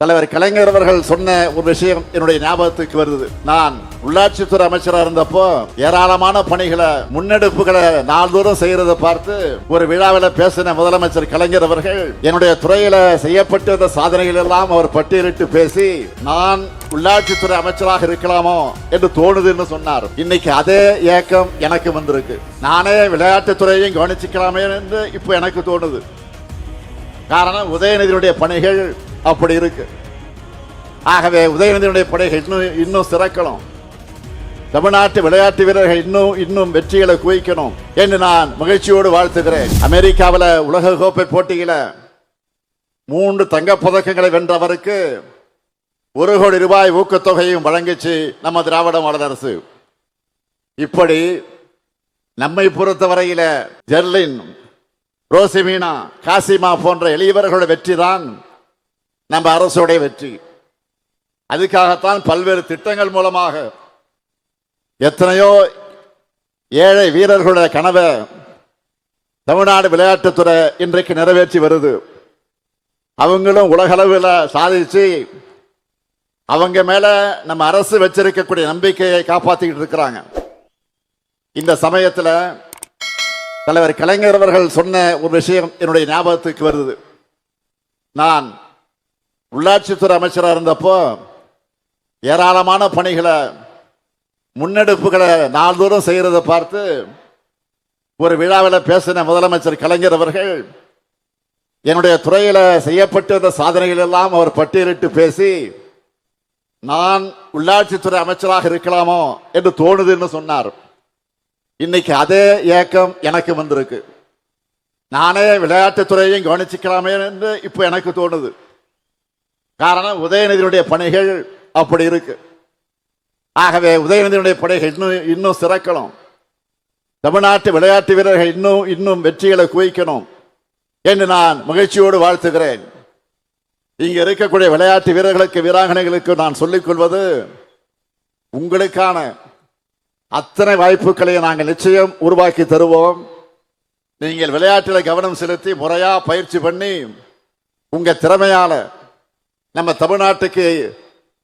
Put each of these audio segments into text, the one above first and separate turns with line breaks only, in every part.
தலைவர் கலைஞர் அவர்கள் சொன்ன ஒரு விஷயம் என்னுடைய ஞாபகத்துக்கு வருது. நான் உள்ளாட்சித்துறை அமைச்சராக இருந்தப்போ ஏராளமான பணிகளை முன்னெடுப்புகளை நாள்தோறும் செய்யறதை பார்த்து ஒரு விழாவில் பேசின முதலமைச்சர் கலைஞர் அவர்கள் என்னுடைய துறையில செய்யப்பட்ட சாதனைகள் எல்லாம் அவர் பட்டியலிட்டு பேசி நான் உள்ளாட்சித்துறை அமைச்சராக இருக்கலாமோ என்று தோணுதுன்னு சொன்னார். இன்னைக்கு அதே ஏக்கம் எனக்கு வந்திருக்கு. நானே விளையாட்டுத்துறையையும் கவனிச்சுக்கலாமே என்று இப்ப எனக்கு தோணுது. காரணம் உதயநிதியுடைய பணிகள் அப்படி இருக்கு. ஆகவே உதயநிதியுடைய படைகள் இன்னும் சிறக்கணும். தமிழ்நாட்டு விளையாட்டு வீரர்கள் இன்னும் வெற்றிகளை குவிக்கணும் என்று நான் மகிழ்ச்சியோடு வாழ்த்துகிறேன். அமெரிக்காவில் உலக கோப்பை போட்டியில 3 தங்கப் பதக்கங்களை வென்றவருக்கு 1 கோடி ரூபாய் ஊக்கத்தொகையும் வழங்கிச்சு நம்ம திராவிட மாடல் அரசு. இப்படி நம்மை பொறுத்தவரையில ஜெர்லின், ரோசிமீனா, காசிமா போன்ற எளியவர்களுடைய வெற்றி தான் நம்ம அரசுடைய வெற்றி. அதுக்காகத்தான் பல்வேறு திட்டங்கள் மூலமாக எத்தனையோ ஏழை வீரர்களுடைய கனவை தமிழ்நாடு விளையாட்டுத்துறை இன்றைக்கு நிறைவேற்றி வருது. அவங்களும் உலகளவில் சாதிச்சு அவங்க மேல நம்ம அரசு வச்சிருக்கக்கூடிய நம்பிக்கையை காப்பாற்றிக்கிட்டு இருக்கிறாங்க. இந்த சமயத்தில் தலைவர் கலைஞர் அவர்கள் சொன்ன ஒரு விஷயம் என்னுடைய ஞாபகத்துக்கு வருது. நான் உள்ளாட்சித்துறை அமைச்சராக இருந்தப்போ ஏராளமான பணிகளை முன்னெடுப்புகளை நாள்தோறும் செய்யறதை பார்த்து ஒரு விழாவில் பேசின முதலமைச்சர் கலைஞர் அவர்கள் என்னுடைய துறையில செய்யப்பட்ட சாதனைகள் எல்லாம் அவர் பட்டியலிட்டு பேசி நான் உள்ளாட்சித்துறை அமைச்சராக இருக்கலாமோ என்று தோணுதுன்னு சொன்னார். இன்னைக்கு அதே ஏக்கம் எனக்கு வந்திருக்கு. நானே விளையாட்டுத்துறையையும் கவனிச்சுக்கலாமே என்று இப்ப எனக்கு தோணுது. காரணம் உதயநிதியுடைய பணிகள் அப்படி இருக்கு. ஆகவே உதயநிதியுடைய படைகள் இன்னும் சிறக்கணும். தமிழ்நாட்டு விளையாட்டு வீரர்கள் இன்னும் வெற்றிகளை குவிக்கணும் என்று நான் மகிழ்ச்சியோடு வாழ்த்துகிறேன். இங்க இருக்கக்கூடிய விளையாட்டு வீரர்களுக்கு, வீராங்கனைகளுக்கு நான் சொல்லிக் கொள்வது, உங்களுக்கான அத்தனை வாய்ப்புகளை நாங்கள் நிச்சயம் உருவாக்கி தருவோம். நீங்கள் விளையாட்டில் கவனம் செலுத்தி முறையா பயிற்சி பண்ணி உங்க திறமையால நம்ம தமிழ்நாட்டுக்கு,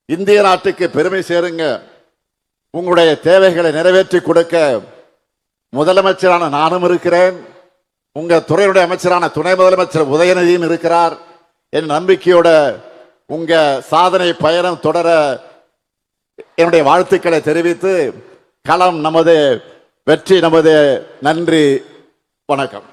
இந்திய நாட்டுக்கு பெருமை சேருங்க. உங்களுடைய தேவைகளை நிறைவேற்றி கொடுக்க முதலமைச்சரான நானும் இருக்கிறேன். உங்க துறையுடைய அமைச்சரான துணை முதலமைச்சர் உதயநிதியும் இருக்கிறார். என் நம்பிக்கையோட உங்க சாதனை பயணம் தொடர என்னுடைய வாழ்த்துக்களை தெரிவித்து, களம் நமது, வெற்றி நமது. நன்றி, வணக்கம்.